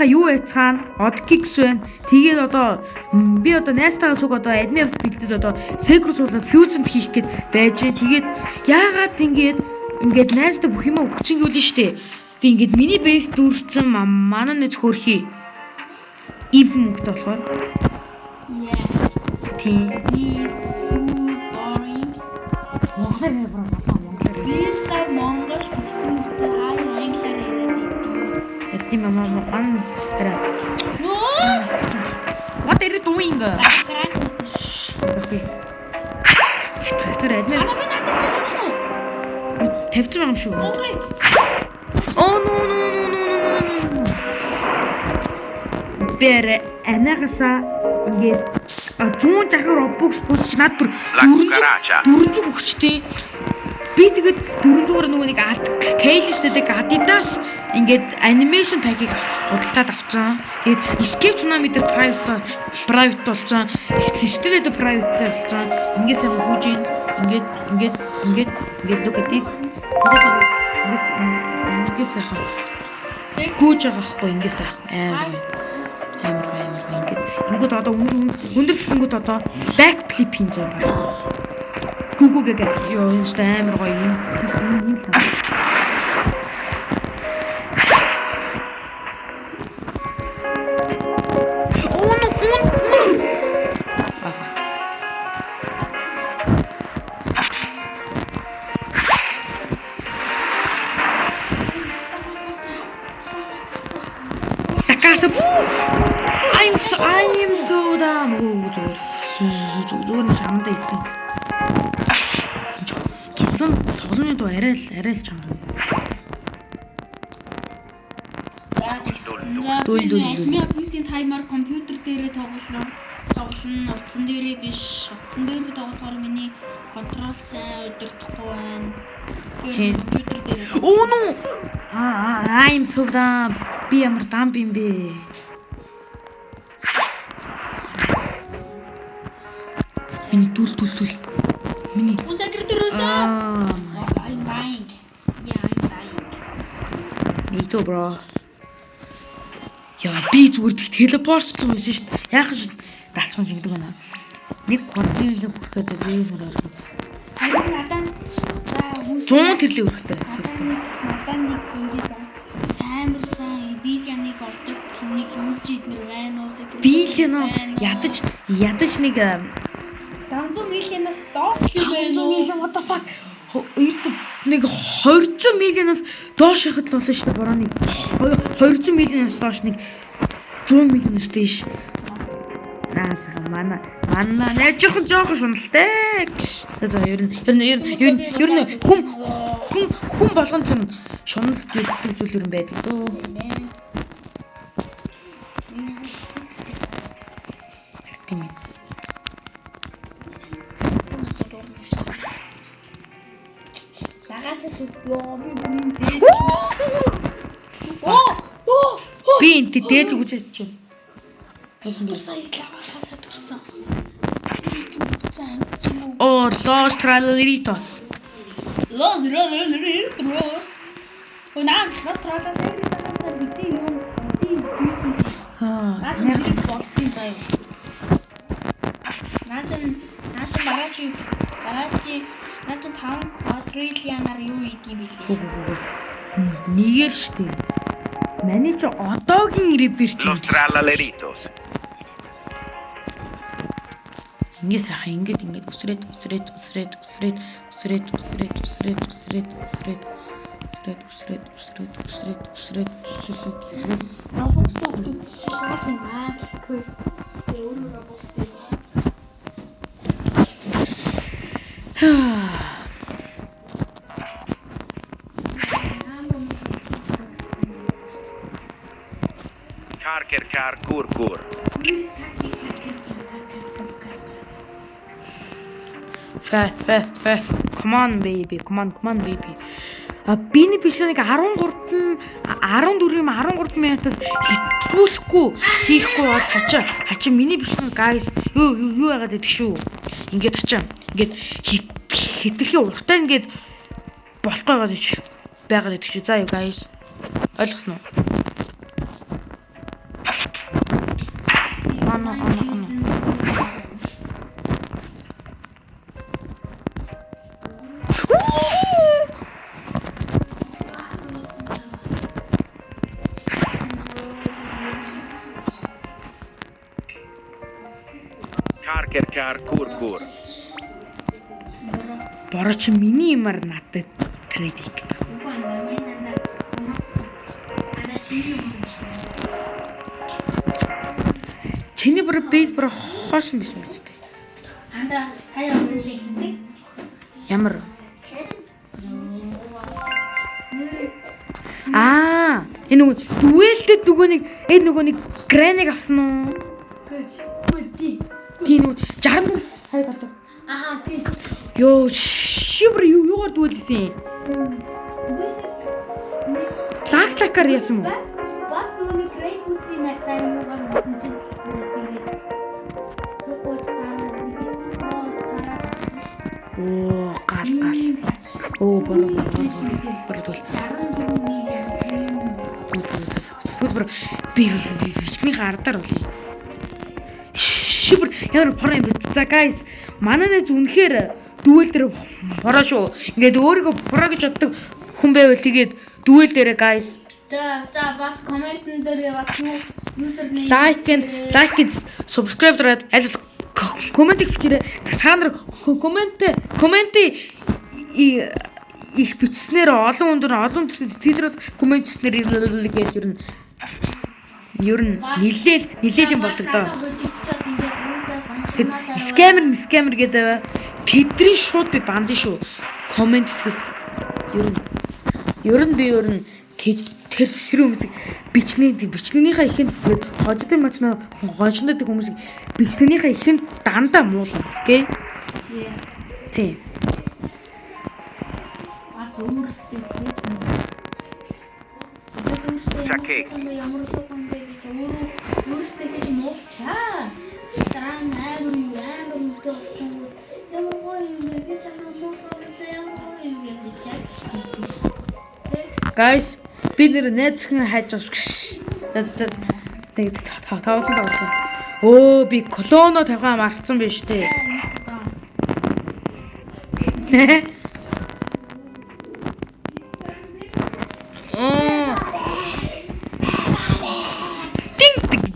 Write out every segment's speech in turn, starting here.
та юу яцгаана? Одкикс байна. Тэгээд одоо би одоо найзтайгаа цуг одоо админ авт бэлдээд одоо секрет суулаад фьюзэнд хийх гээд байж. Тэгээд яагаад ингээд найзтай бүх юм өгчингүүлэн штэ. Би ингээд миний бейс дүүрсэн манай нэз хөрхий. Ийм мөнгөд болохоор. Тийм. Монголоор нэр бро болсон монголоор. Би сая монгол гэсэн үгээр англиар яриад. Эти мама ара. What are you doing? Okay. Тэр админ. Тавьчих юм шүү. Окей. Oh no. Тэр анагаса ингээд 100 дахин робокс бүсч над бүр 400 өгчтэй. Би тэгээд 400-аар нөгөө нэг кейлстэйг Adidas ингээд анимашн пакийг худалдаад авцсан. Тэгээд Escape Tsunami дээр private болсон. Стилтэй дээр private болсон. Ингээд сайн хөөж ийн. Ингээд look at it. Ингээд сайхан. Гүүж байгаа хгүй ингээд сайхан. Амар ингээд. Ингүүд одоо өндөрлөнгүүд одоо back flip хийж байгаа. Гүүгээ ёо энэ амар гоё юм. Sakasa. I'm so damn good. Зүгээр нэг хамдаа ирсэн. Тоглоомын дуу арай л чанга. Админ таймер компьютер дээрээ тоглоно. Утсан дээрээ биш. Утсан дээрээ тоглохоор миний контрол сайн удирдахгүй байна. Компьютер дээрээ. Oh no. I'm so damn. Би ямар дамп юм бэ? Миний түл. Миний. Секретарөөсөө. I'm dying. Yeah, I'm dying. Me too, bro. Яа, би зүгээр телепортлсон байсан шүү дээ. Яах вэ? Даалцсан ч гэдэг байна. Нэг континент хүрэхэд би нөрөө. Надад за хүмүүс 100 тэрлээ хүрэхтэй. Надад нэг ингэж самарсан биенийг олдог нэг юм чийднэр байна уу? Биений ядаж нэг 500 миллионоос доош байна уу? What the fuck? Нэг 200 миллионоос доош хахад л болно шүү дээ. Бороо нэг 200 миллионоос доош нэг 100 миллионоос дээш. Манай нэ жоохон шуналтай. За ер нь хүн болгонд юм шунал гэдэг зүйл юм байдаг дөө. Тийм. Сагаас сүлбөө би энэ дээд үзэж чинь. Oh, Los Traleritos. Los Traleritos бити юм. Наач болтын заяа. Наач Наач 5 квадриллианаар юу ийдгийм бэлээ. Нэгээр штэ. Маний ч одоогийн репер чи. Los Traleritos. Ингээд сайхан ингээд үсрээд. Kur. Fast. Come on baby. Биний бишнийг 13 минутад хийхгүй бол хачаа миний бишнийг guys юу яагаад гэдэг шүү. Ингээд хачаа. Ингээд хитрхи уртаа ингээд болохгүй байгаад шүү. За юу guys. Ойлгосноо? Car kur kur. Бороо чи миний юмар надад трейд хийх гэдэг. Үгүй ээ, ана чиний юм биш. Чиний бүр бейс бүр хоосон биш юм шүү дээ. Анда сая усан сэгдэг. Ямар? Энэ нөгөө дүэлтэд нөгөө нэг граныг авсан уу? Үгүй тий. Тийм нөгөө 60 сая гардаг. Аха тий. Йоо шибэр юугаар дүэлсэн? Лактакаар яасан юм? Бат нүний крейкуси мэтай юугаар насан чинь тэгээд супот Оо гал. Оо бороо. Супер би гардаар болъё. Шибэр ямар бороо юм бэ? За guys, манай нэг үнэхээр дүүл дээр бороо шүү. Ингээд өөрийгөө бороо гэж боддог хүн байвал тэгээд дүүл дээр guys. За бас комментэн дээр бас юусерний Лайк and subscribe дараад аль коммент хийгээрэй. Цаанаар коммент их бичснээр олон тэднээс коммент хийснээр гэж ер нь нилээл юм болдог доо. Скамер гэдэг тэдний шууд би банд шүү. Коммент хийх ер нь тэр хүмүүс бичнээнийхээ ихэнд хожид мачна гоншнод хүмүүс бичнээнийхээ ихэнд дандаа муулна. Окей? Тийм. бас өөрсдөө Чакек. Ямар өөрсдөө гэж муучаа. Дараа найвар юу төвчөн. Ямар гоё гэж Guys, бид нэр найзхан хайж байгаа. Тэгээд тавсан. Оо, би колоно тавхаа марцсан биш үү?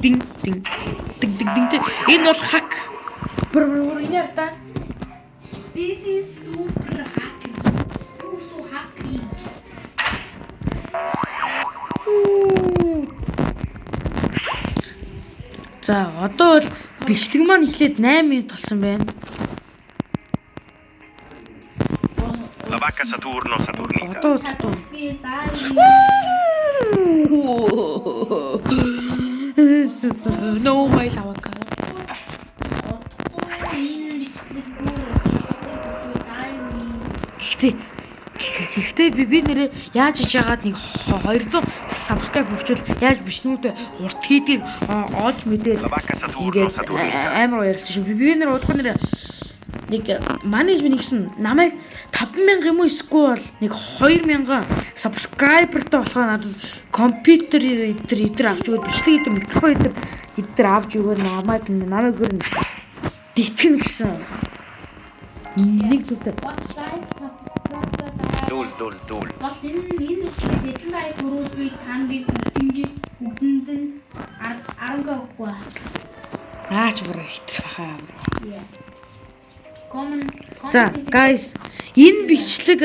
Динг. Энэ бол хак. Бүр инээр та. This is super hacky. So hacky. За, одоо бол бичлэг маань эхлээд 8 минут болсон байна. La vacca Saturno Saturnita. Одоо Би даа. No way лавка. Гэхдээ би нэрээ яаж хийж яагаад нэг 200 subscribe хүрчүүл яаж бичнүүдээ урт хийдгийг олж мэдээ. La vacca Saturno Saturnita. Амар баярлалаа шүү. Би нэр удах нэр нэг менежмент гэсэн намайг 5000 юм уу эсвэл нэг 2000 subscriberтай болохоор надад компьютер эдэр авч өгөөд бичлэг эдэр микрофон эдэр авч өгөөд намайг өөр дитгэн гэсэн нэг зүйлтэй. Дул. Бас энэ хэдэн сая төгрөг би танд бүгдэнд нь 10 өгөхгүй. Наач бүр ихтрэх хаа. За, guys, энэ бичлэг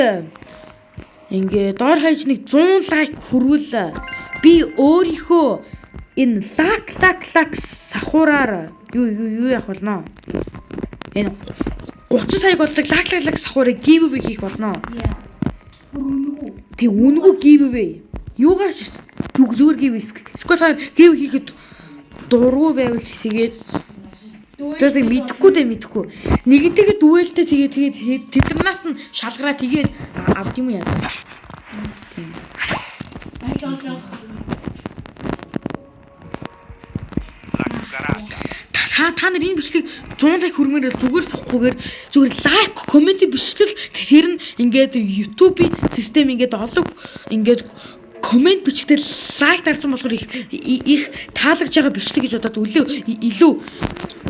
ингээ доор хаяж нэг 100 лайк хүрвэл би өөрийнхөө энэ лак сахураар юу явах болно? Энэ 30 саяг болдог лак сахурыг giveaway хийх болно. Тэг үнэгүй giveaway. Юугаар ч зүгээр giveaway. Эсвэл giveaway хийхэд дургүй байвал тэгээд тэгээд мэдхгүй. Нэгэнтэйгээ дүэлтэй тэгээд тэднээс нь шалгараа тэгээд авд юм яа. Тийм. Та нар энэ бичлэг 100 лайк хүрмээр зүгээр сохгүйгээр зүгээр лайк, комент бичлэл тэр нь ингээд YouTube-ийн систем ингээд олон ингээд комент бичтэл лайк дарсан болохоор их таалагдж байгаа бичлэг гэж бодоод илүү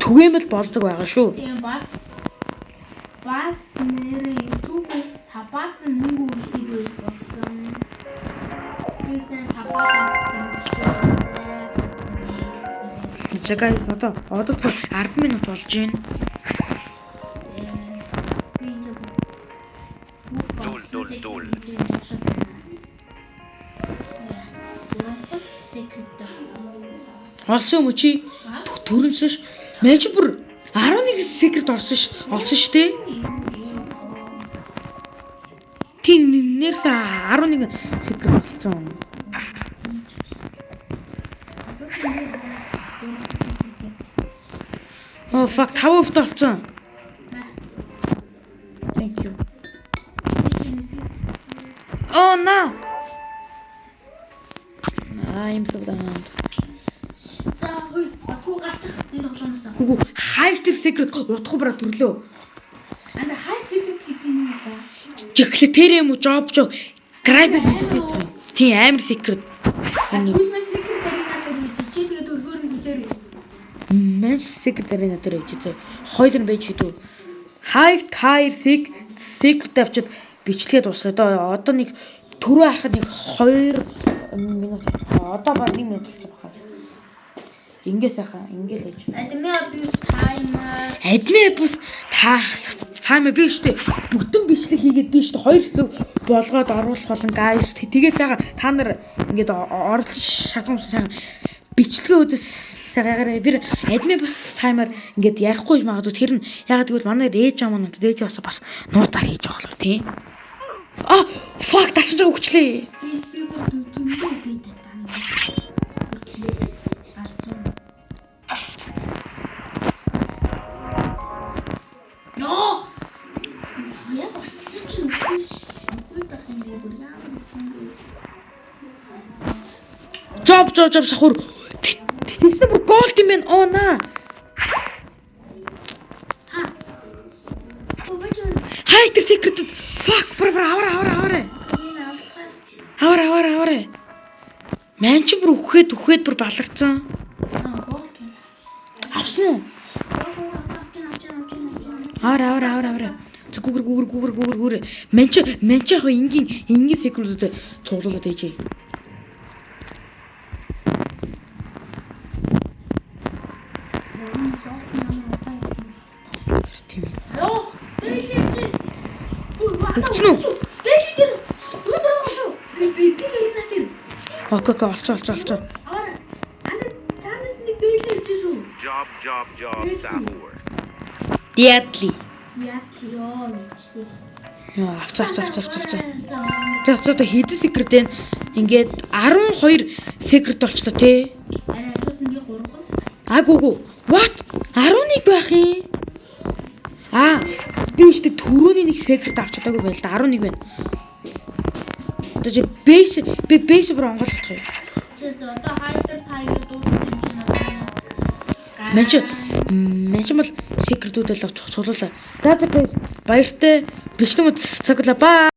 түгээмэл болдог байгаа шүү. Тийм бас нэр YouTube-ээс сабаас мөнгө өгөх болсон. Юусэн сабаа За guys одоо 10 минут болж байна. Дул. Олсон юм уу чи? Төрөнсөш. Мэж бүр 11 секрет олсон шүү дээ. Тийм нэрсээ 11 секрет олсон. Oh fuck 5 олсон. Thank you. Oh no. I'm so down. За хөөе. Атгүй гарчих энэ тоглоомоос. Гүгү хайртай секрет утга бараа төрлөө. Анда хай секрет гэдэг юм уу та? Жиглэтэр юм уу job грабс мэдсэн юм. Тийм амар секрет. Үлмэн секрет арина дээр үжи. Чи тэгээ төргөөр нь хүлээр. Маш секретарь надад өгч. Хойлон байж хэдүү. Хайр секрет авчид бичлэгээ дуусгая доо. Одоо нэг төрөө харахад нэг 2 минут. Одоо баг 1 минут болчихсон байна. Ингээ сайхан ингээл ээж. Admin abuse timer. Админ бус таймер би штэ бүгдэн бичлэг хийгээд би штэ 2 хэсэг болгоод оруулах болон guys тэгээ сайхан та нар ингээд орлол шатмус сайхан бичлэгээ үзэж сайгаараа би админ бус таймер ингээд ярихгүй магадгүй тэр нь ягаад гэвэл манай ээж аа манад ээж бас нуур зар хийж байгаа лөө тий. А fuck талчаа өгчлээ. Би бүр зөндөө би таа. Job сахур. Тэснэ бүр голд юм байна. Оо наа. Хайтер секрет. Fuck аваа. Аваа. Ман ч бүр үхээд бүр баларцсан. Авсан уу? Аваа. Гүгэр. Ман ч яг энгийн секретүүд цуглуулад ээжээ. Өчнө. Дэлхийд өндөр шүү. Би гэрнэ тэр. Окей, олцоо. Танаас нэг бэлээж шүү. Job, sahur. Диатли. Яа юучтэй. Яа, авцаа. За хэдэн секрет вэ? Ингээд 12 секрет болчлоо тий. Арай чууд нь 3 гол. Агуу. What? 11 байх юм. Би ихтэй төрөний нэг секрет авч чадаагүй байл да 11 байна. Одоо бейс бүр онгойлгох юм. Одоо хайдер тайгер дууссан юм байна. Мэж бол секретүүдэл цуглуулаа. За баяртай бичлэг цаглаа. Баа.